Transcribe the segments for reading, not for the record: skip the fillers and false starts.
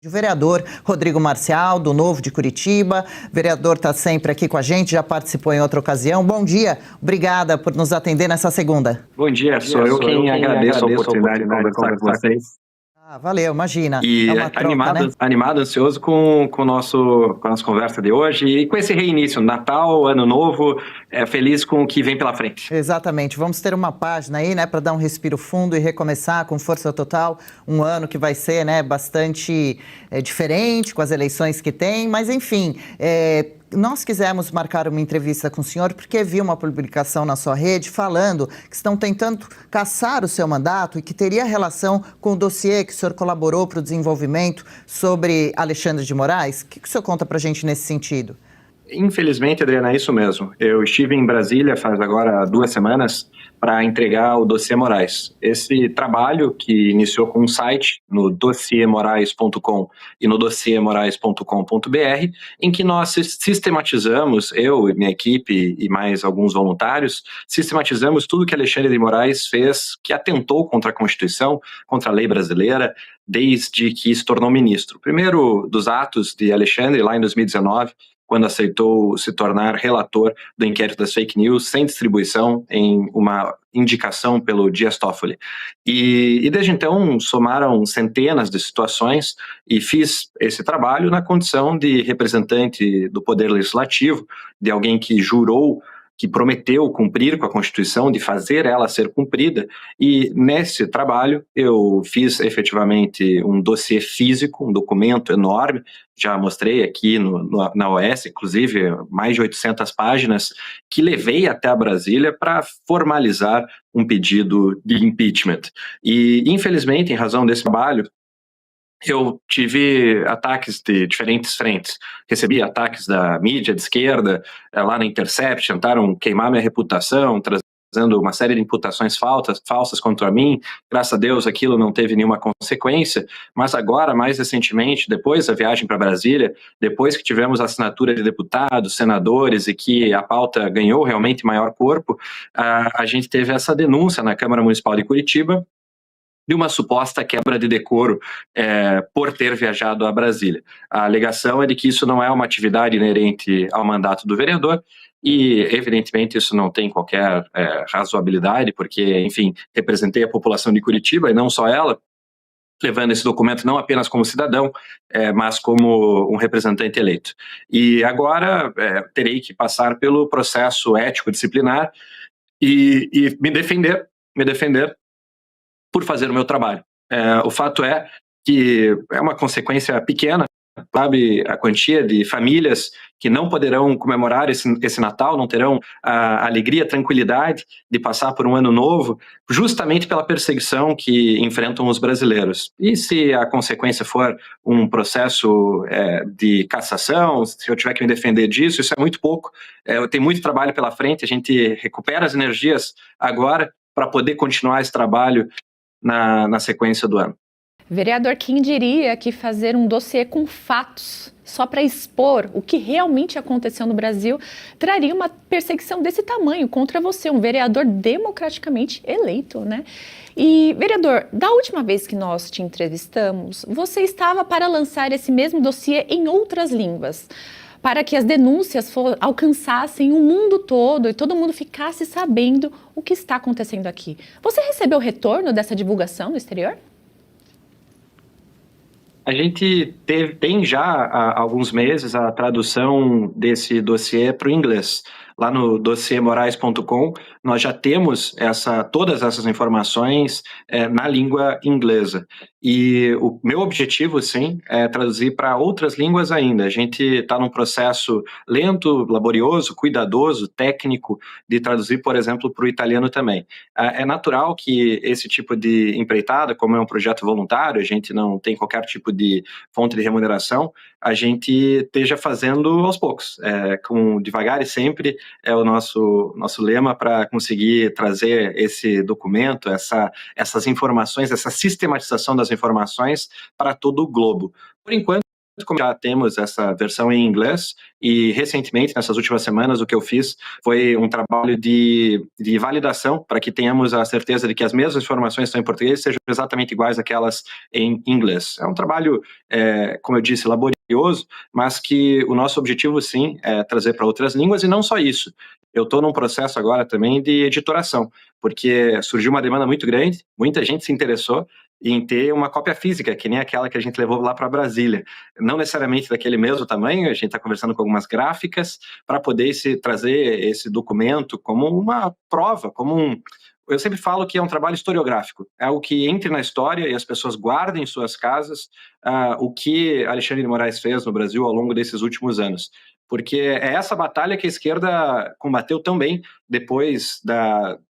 O vereador Rodrigo Marcial, do Novo de Curitiba. O vereador está sempre aqui com a gente, já participou em outra ocasião. Bom dia, obrigada por nos atender nessa segunda. Bom dia, sou eu quem agradeço a oportunidade de conversar com vocês. Valeu, imagina. E é uma troca, animado, ansioso com a nossa conversa de hoje e com esse reinício, Natal, Ano Novo, feliz com o que vem pela frente. Exatamente, vamos ter uma página aí, para dar um respiro fundo e recomeçar com força total, um ano que vai ser, bastante diferente com as eleições que tem, mas enfim, nós quisemos marcar uma entrevista com o senhor porque vi uma publicação na sua rede falando que estão tentando caçar o seu mandato e que teria relação com o dossiê que o senhor colaborou para o desenvolvimento sobre Alexandre de Moraes. O que o senhor conta para a gente nesse sentido? Infelizmente, Adriana, é isso mesmo. Eu estive em Brasília faz agora 2 semanas para entregar o dossiê Moraes. Esse trabalho que iniciou com um site no dossiemorais.com e no dossiemorais.com.br, em que nós sistematizamos, eu e minha equipe e mais alguns voluntários, sistematizamos tudo que Alexandre de Moraes fez, que atentou contra a Constituição, contra a lei brasileira, desde que se tornou ministro. O primeiro dos atos de Alexandre, lá em 2019, quando aceitou se tornar relator do inquérito das fake news, sem distribuição, em uma indicação pelo Dias Toffoli. E desde então somaram centenas de situações e fiz esse trabalho na condição de representante do Poder Legislativo, de alguém que jurou, que prometeu cumprir com a Constituição, de fazer ela ser cumprida, e nesse trabalho eu fiz efetivamente um dossiê físico, um documento enorme, já mostrei aqui na OS, inclusive mais de 800 páginas, que levei até a Brasília para formalizar um pedido de impeachment. E infelizmente, em razão desse trabalho, eu tive ataques de diferentes frentes. Recebi ataques da mídia de esquerda, lá na Intercept, tentaram queimar minha reputação, trazendo uma série de imputações falsas contra mim. Graças a Deus aquilo não teve nenhuma consequência, mas agora, mais recentemente, depois da viagem para Brasília, depois que tivemos a assinatura de deputados, senadores e que a pauta ganhou realmente maior corpo, a gente teve essa denúncia na Câmara Municipal de Curitiba, de uma suposta quebra de decoro por ter viajado a Brasília. A alegação é de que isso não é uma atividade inerente ao mandato do vereador e, evidentemente, isso não tem qualquer razoabilidade, porque, enfim, representei a população de Curitiba e não só ela, levando esse documento não apenas como cidadão, mas como um representante eleito. E agora terei que passar pelo processo ético-disciplinar e me defender por fazer o meu trabalho. O fato é que é uma consequência pequena, sabe, a quantia de famílias que não poderão comemorar esse Natal, não terão a alegria, a tranquilidade de passar por um ano novo, justamente pela perseguição que enfrentam os brasileiros. E se a consequência for um processo de cassação, se eu tiver que me defender disso, isso é muito pouco. Eu tenho muito trabalho pela frente, a gente recupera as energias agora para poder continuar esse trabalho na sequência do ano. Vereador, quem diria que fazer um dossiê com fatos só para expor o que realmente aconteceu no Brasil traria uma perseguição desse tamanho contra você, um vereador democraticamente eleito, né? E, vereador, da última vez que nós te entrevistamos, você estava para lançar esse mesmo dossiê em outras línguas, para que as denúncias alcançassem o mundo todo e todo mundo ficasse sabendo o que está acontecendo aqui. Você recebeu retorno dessa divulgação no exterior? A gente tem já há alguns meses a tradução desse dossiê para o inglês. Lá no dossiemorais.com, nós já temos todas essas informações na língua inglesa. E o meu objetivo, sim, é traduzir para outras línguas ainda. A gente está num processo lento, laborioso, cuidadoso, técnico, de traduzir, por exemplo, para o italiano também. É natural que esse tipo de empreitada, como é um projeto voluntário, a gente não tem qualquer tipo de fonte de remuneração, a gente esteja fazendo aos poucos, com devagar e sempre é o nosso lema para conseguir trazer esse documento, essas informações, essa sistematização das informações para todo o globo. Por enquanto, como já temos essa versão em inglês, e recentemente, nessas últimas semanas, o que eu fiz foi um trabalho de validação para que tenhamos a certeza de que as mesmas informações que estão em português sejam exatamente iguais àquelas em inglês. É um trabalho, como eu disse, laborioso, mas que o nosso objetivo, sim, é trazer para outras línguas, e não só isso. Eu estou num processo agora também de editoração, porque surgiu uma demanda muito grande, muita gente se interessou em ter uma cópia física, que nem aquela que a gente levou lá para Brasília. Não necessariamente daquele mesmo tamanho, a gente está conversando com algumas gráficas para poder trazer esse documento como uma prova, eu sempre falo que é um trabalho historiográfico, é algo que entre na história e as pessoas guardem em suas casas o que Alexandre de Moraes fez no Brasil ao longo desses últimos anos. Porque é essa batalha que a esquerda combateu tão bem depois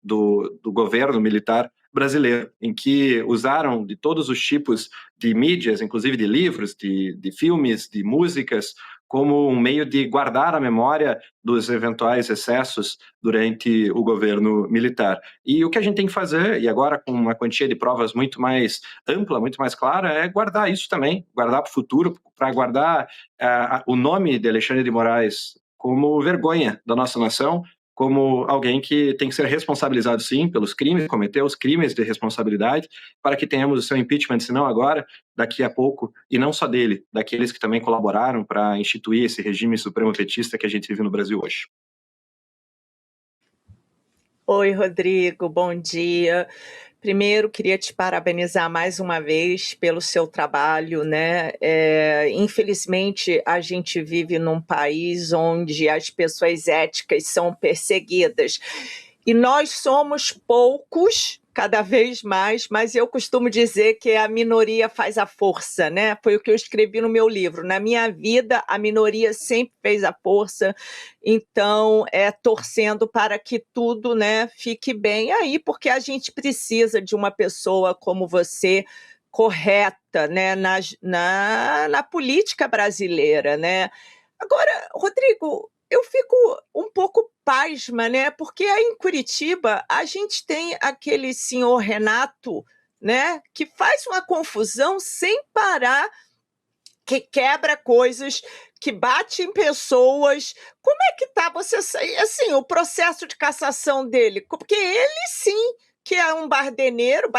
do governo militar brasileiro, em que usaram de todos os tipos de mídias, inclusive de livros, de filmes, de músicas, como um meio de guardar a memória dos eventuais excessos durante o governo militar. E o que a gente tem que fazer, e agora com uma quantia de provas muito mais ampla, muito mais clara, é guardar isso também, guardar para o futuro, para guardar o nome de Alexandre de Moraes como vergonha da nossa nação, como alguém que tem que ser responsabilizado, sim, pelos crimes que cometeu, os crimes de responsabilidade, para que tenhamos o seu impeachment, se não agora, daqui a pouco, e não só dele, daqueles que também colaboraram para instituir esse regime supremo-petista que a gente vive no Brasil hoje. Oi, Rodrigo, bom dia. Primeiro, queria te parabenizar mais uma vez pelo seu trabalho, né? Infelizmente, a gente vive num país onde as pessoas éticas são perseguidas. E nós somos poucos, cada vez mais, mas eu costumo dizer que a minoria faz a força, né? Foi o que eu escrevi no meu livro. Na minha vida, a minoria sempre fez a força, então torcendo para que tudo, né, fique bem aí, porque a gente precisa de uma pessoa como você, correta, né, na política brasileira, né? Agora, Rodrigo, eu fico um pouco pasma, né? Porque aí em Curitiba a gente tem aquele senhor Renato, né? Que faz uma confusão sem parar, que quebra coisas, que bate em pessoas. Como é que tá assim, o processo de cassação dele? Porque ele sim que é um baderneiro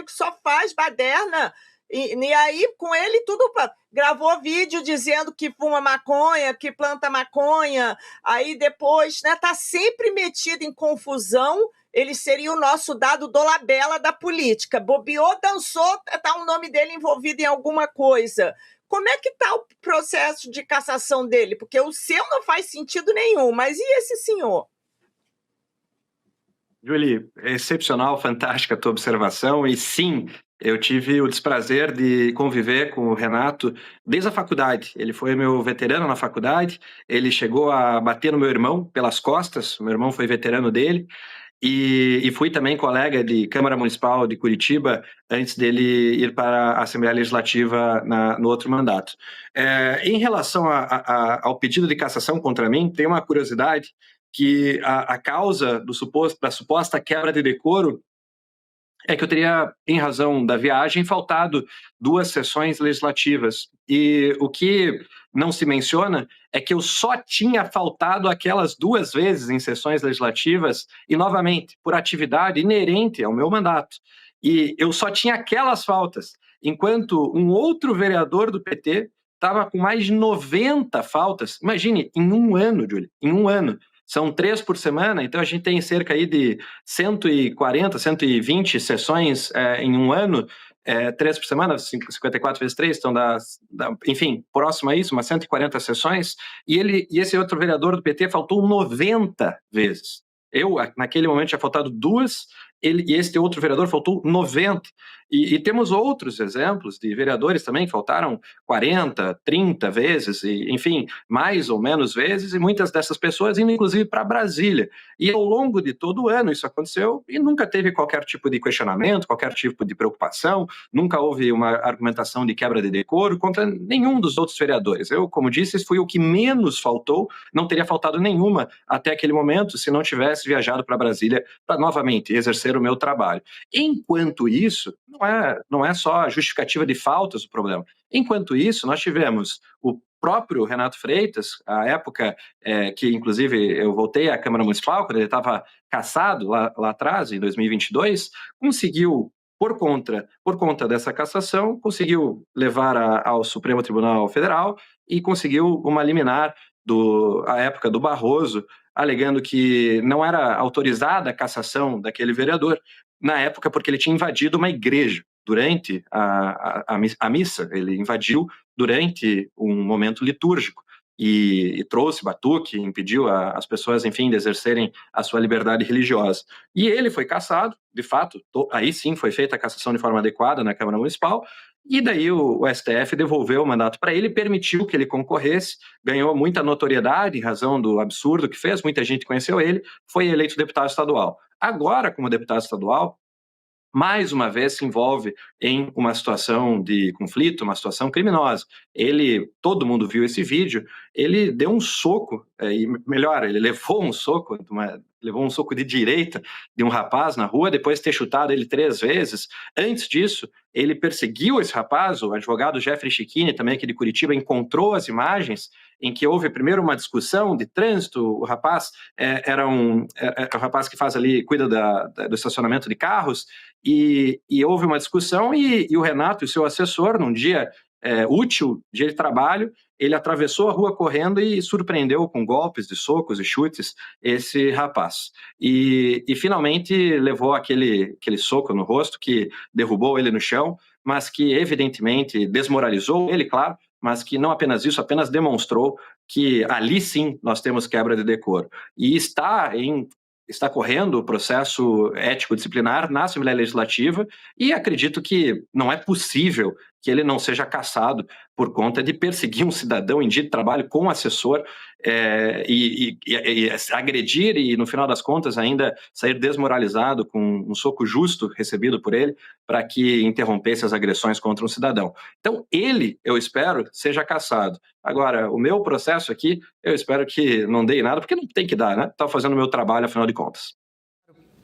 que só faz baderna. E aí, com ele, tudo gravou vídeo dizendo que fuma maconha, que planta maconha, aí depois, né, tá sempre metido em confusão. Ele seria o nosso dado Dolabella da política. Bobeou, dançou, tá o nome dele envolvido em alguma coisa. Como é que tá o processo de cassação dele? Porque o seu não faz sentido nenhum, mas e esse senhor? Julie, é excepcional, fantástica a tua observação, e sim, eu tive o desprazer de conviver com o Renato desde a faculdade. Ele foi meu veterano na faculdade, ele chegou a bater no meu irmão pelas costas, o meu irmão foi veterano dele, e fui também colega de Câmara Municipal de Curitiba antes dele ir para a Assembleia Legislativa no outro mandato. Em relação ao pedido de cassação contra mim, tem uma curiosidade que a causa da suposta quebra de decoro é que eu teria, em razão da viagem, faltado 2 sessões legislativas. E o que não se menciona é que eu só tinha faltado aquelas 2 vezes em sessões legislativas, e, novamente, por atividade inerente ao meu mandato. E eu só tinha aquelas faltas, enquanto um outro vereador do PT estava com mais de 90 faltas. Imagine, em um ano, Júlia, em um ano. São 3 por semana, então a gente tem cerca aí de 140, 120 sessões em um ano, 3 por semana, 54 vezes 3, então enfim, próximo a isso, umas 140 sessões, e esse outro vereador do PT faltou 90 vezes. Eu, naquele momento, tinha faltado 2, e esse outro vereador faltou 90. E temos outros exemplos de vereadores também que faltaram 40, 30 vezes, e, enfim, mais ou menos vezes, e muitas dessas pessoas indo, inclusive, para Brasília. E ao longo de todo o ano isso aconteceu, e nunca teve qualquer tipo de questionamento, qualquer tipo de preocupação, nunca houve uma argumentação de quebra de decoro contra nenhum dos outros vereadores. Eu, como disse, fui o que menos faltou, não teria faltado nenhuma até aquele momento se não tivesse viajado para Brasília para novamente exercer exercer o meu trabalho. Enquanto isso, não é só a justificativa de faltas o problema. Enquanto isso, nós tivemos o próprio Renato Freitas, à época que, inclusive, eu voltei à Câmara Municipal, quando ele estava cassado lá atrás, em 2022, conseguiu, por conta dessa cassação, conseguiu levar ao Supremo Tribunal Federal e conseguiu uma liminar à época do Barroso, alegando que não era autorizada a cassação daquele vereador, na época porque ele tinha invadido uma igreja durante a missa, ele invadiu durante um momento litúrgico e trouxe batuque, impediu as pessoas, enfim, de exercerem a sua liberdade religiosa. E ele foi cassado, de fato, aí sim foi feita a cassação de forma adequada na Câmara Municipal, e daí o STF devolveu o mandato para ele, permitiu que ele concorresse, ganhou muita notoriedade em razão do absurdo que fez, muita gente conheceu ele, foi eleito deputado estadual. Agora, como deputado estadual, mais uma vez se envolve em uma situação de conflito, uma situação criminosa. Todo mundo viu esse vídeo, ele deu um soco, melhor, ele levou um soco de direita de um rapaz na rua, depois de ter chutado ele 3 vezes. Antes disso, ele perseguiu esse rapaz, o advogado Jeffrey Chiquini, também aqui de Curitiba, encontrou as imagens em que houve primeiro uma discussão de trânsito, o rapaz era um rapaz que cuida do estacionamento de carros, e houve uma discussão e o Renato e o seu assessor, num dia útil, dia de trabalho, ele atravessou a rua correndo e surpreendeu com golpes de socos e chutes esse rapaz. E finalmente levou aquele soco no rosto que derrubou ele no chão, mas que evidentemente desmoralizou ele, claro, mas que não apenas isso, apenas demonstrou que ali sim nós temos quebra de decoro. E está correndo o processo ético-disciplinar na Assembleia Legislativa e acredito que não é possível que ele não seja cassado por conta de perseguir um cidadão em dia de trabalho com assessor e agredir e, no final das contas, ainda sair desmoralizado com um soco justo recebido por ele para que interrompesse as agressões contra um cidadão. Então, eu espero, seja cassado. Agora, o meu processo aqui, eu espero que não dê nada, porque não tem que dar, né? Estou fazendo o meu trabalho, afinal de contas.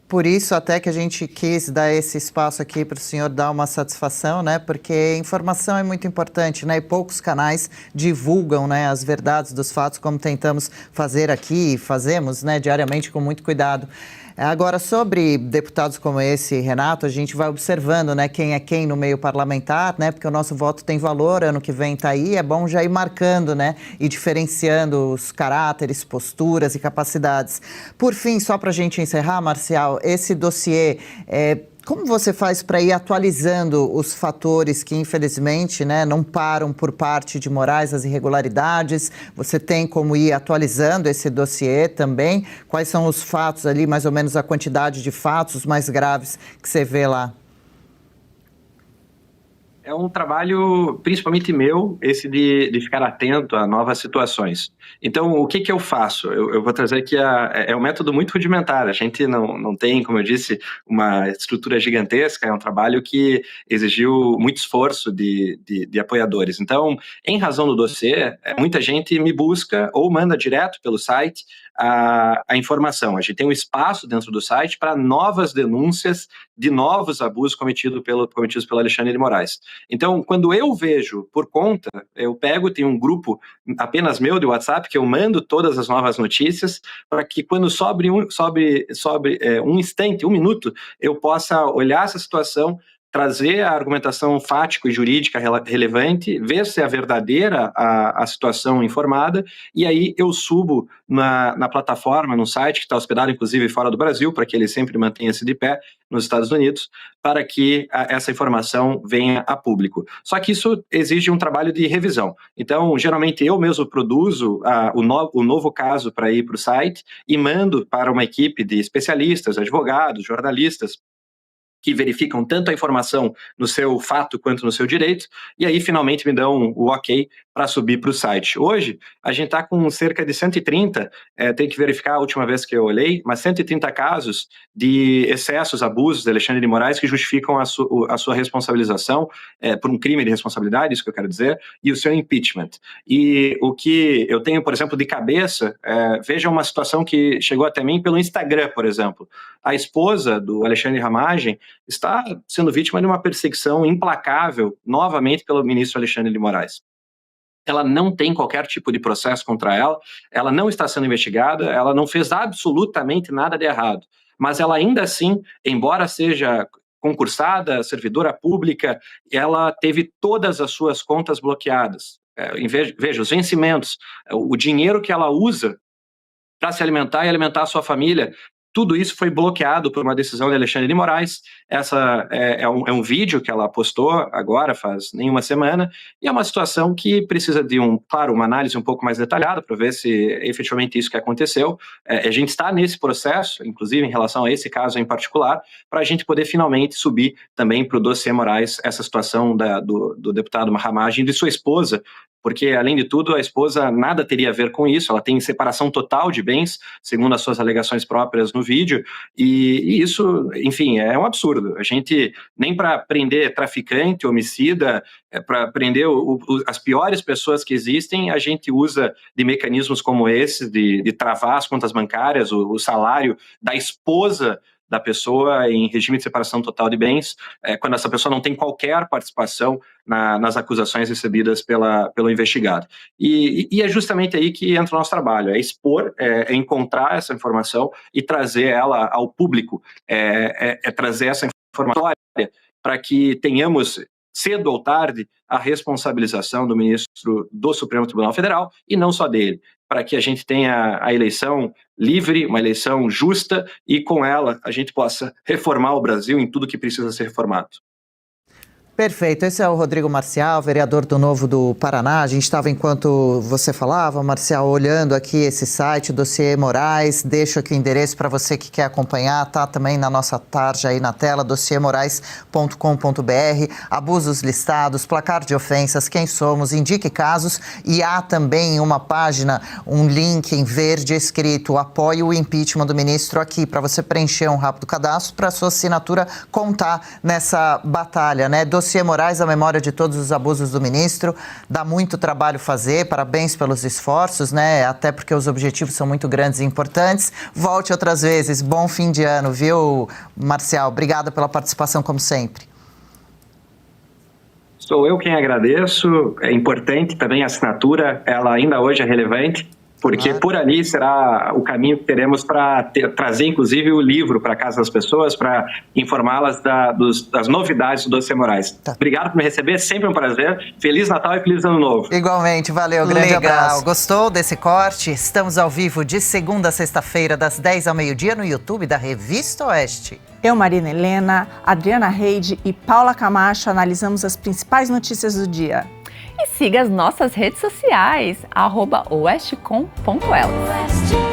Por isso até que a gente quis dar esse espaço aqui para o senhor dar uma satisfação, né? Porque informação é muito importante, né? E poucos canais divulgam, né, as verdades dos fatos, como tentamos fazer aqui, fazemos, né, diariamente com muito cuidado. Agora, sobre deputados como esse, Renato, a gente vai observando, né, quem é quem no meio parlamentar, né, porque o nosso voto tem valor, ano que vem está aí, é bom já ir marcando, né, e diferenciando os caráteres, posturas e capacidades. Por fim, só para a gente encerrar, Marcial, esse dossiê, como você faz para ir atualizando os fatores que, infelizmente, né, não param por parte de Moraes, as irregularidades? Você tem como ir atualizando esse dossiê também? Quais são os fatos ali, mais ou menos a quantidade de fatos mais graves que você vê lá? É um trabalho, principalmente meu, esse de ficar atento a novas situações. Então, o que eu faço? Eu vou trazer aqui, é um método muito rudimentar. A gente não tem, como eu disse, uma estrutura gigantesca, é um trabalho que exigiu muito esforço de apoiadores. Então, em razão do dossiê, muita gente me busca ou manda direto pelo site a informação. A gente tem um espaço dentro do site para novas denúncias de novos abusos cometidos pelo Alexandre de Moraes. Então, quando eu vejo por conta, eu tem um grupo apenas meu de WhatsApp que eu mando todas as novas notícias para que quando sobre um instante, 1 minuto, eu possa olhar essa situação, trazer a argumentação fática e jurídica relevante, ver se é verdadeira a situação informada, e aí eu subo na plataforma, no site, que está hospedado inclusive fora do Brasil, para que ele sempre mantenha-se de pé nos Estados Unidos, para que essa informação venha a público. Só que isso exige um trabalho de revisão. Então, geralmente eu mesmo produzo o novo caso para ir para o site e mando para uma equipe de especialistas, advogados, jornalistas, que verificam tanto a informação no seu fato quanto no seu direito, e aí finalmente me dão o ok para subir para o site. Hoje, a gente está com cerca de 130, tem que verificar a última vez que eu olhei, mas 130 casos de excessos, abusos de Alexandre de Moraes que justificam a sua responsabilização por um crime de responsabilidade, isso que eu quero dizer, e o seu impeachment. E o que eu tenho, por exemplo, de cabeça, veja uma situação que chegou até mim pelo Instagram, por exemplo. A esposa do Alexandre Ramagem está sendo vítima de uma perseguição implacável, novamente, pelo ministro Alexandre de Moraes. Ela não tem qualquer tipo de processo contra ela, ela não está sendo investigada, ela não fez absolutamente nada de errado. Mas ela ainda assim, embora seja concursada, servidora pública, ela teve todas as suas contas bloqueadas. Veja, os vencimentos, o dinheiro que ela usa para se alimentar e alimentar a sua família, tudo isso foi bloqueado por uma decisão de Alexandre de Moraes. Essa é um vídeo que ela postou agora, faz nem uma semana, e é uma situação que precisa de, uma análise um pouco mais detalhada para ver se é efetivamente isso que aconteceu. A gente está nesse processo, inclusive em relação a esse caso em particular, para a gente poder finalmente subir também para o dossiê Moraes essa situação do deputado Ramagem e de sua esposa, porque, além de tudo, a esposa nada teria a ver com isso, ela tem separação total de bens, segundo as suas alegações próprias no vídeo, e isso, enfim, é um absurdo. A gente, nem para prender traficante, homicida, para prender as piores pessoas que existem, a gente usa de mecanismos como esses, de travar as contas bancárias, o salário da esposa da pessoa em regime de separação total de bens, quando essa pessoa não tem qualquer participação nas acusações recebidas pelo investigado. E é justamente aí que entra o nosso trabalho, é expor, é encontrar essa informação e trazer ela ao público, trazer essa informação para que tenhamos, cedo ou tarde, a responsabilização do ministro do Supremo Tribunal Federal, e não só dele, para que a gente tenha a eleição livre, uma eleição justa, e com ela a gente possa reformar o Brasil em tudo que precisa ser reformado. Perfeito, esse é o Rodrigo Marcial, vereador do Novo do Paraná. A gente estava, enquanto você falava, Marcial, olhando aqui esse site, Dossiê Moraes. Deixo aqui o endereço para você que quer acompanhar, tá também na nossa tarja aí na tela, dossiemorais.com.br. Abusos listados, placar de ofensas, quem somos, indique casos, e há também uma página, um link em verde escrito apoie o impeachment do ministro aqui, para você preencher um rápido cadastro para sua assinatura contar nessa batalha, né? Dossiê Moraes, a memória de todos os abusos do ministro, dá muito trabalho fazer, parabéns pelos esforços, né? Até porque os objetivos são muito grandes e importantes. Volte outras vezes, bom fim de ano, viu, Marcial? Obrigada pela participação, como sempre. Sou eu quem agradeço, é importante também a assinatura, ela ainda hoje é relevante, porque por ali será o caminho que teremos para trazer, inclusive, o livro para casa das pessoas, para informá-las das novidades do Dossiê Moraes. Tá. Obrigado por me receber, sempre um prazer. Feliz Natal e Feliz Ano Novo. Igualmente, valeu, grande abraço. Gostou desse corte? Estamos ao vivo de segunda a sexta-feira, das 10 ao meio-dia, no YouTube da Revista Oeste. Eu, Marina Helena, Adriana Reide e Paula Camacho analisamos as principais notícias do dia. E siga as nossas redes sociais, @oestcom.elas.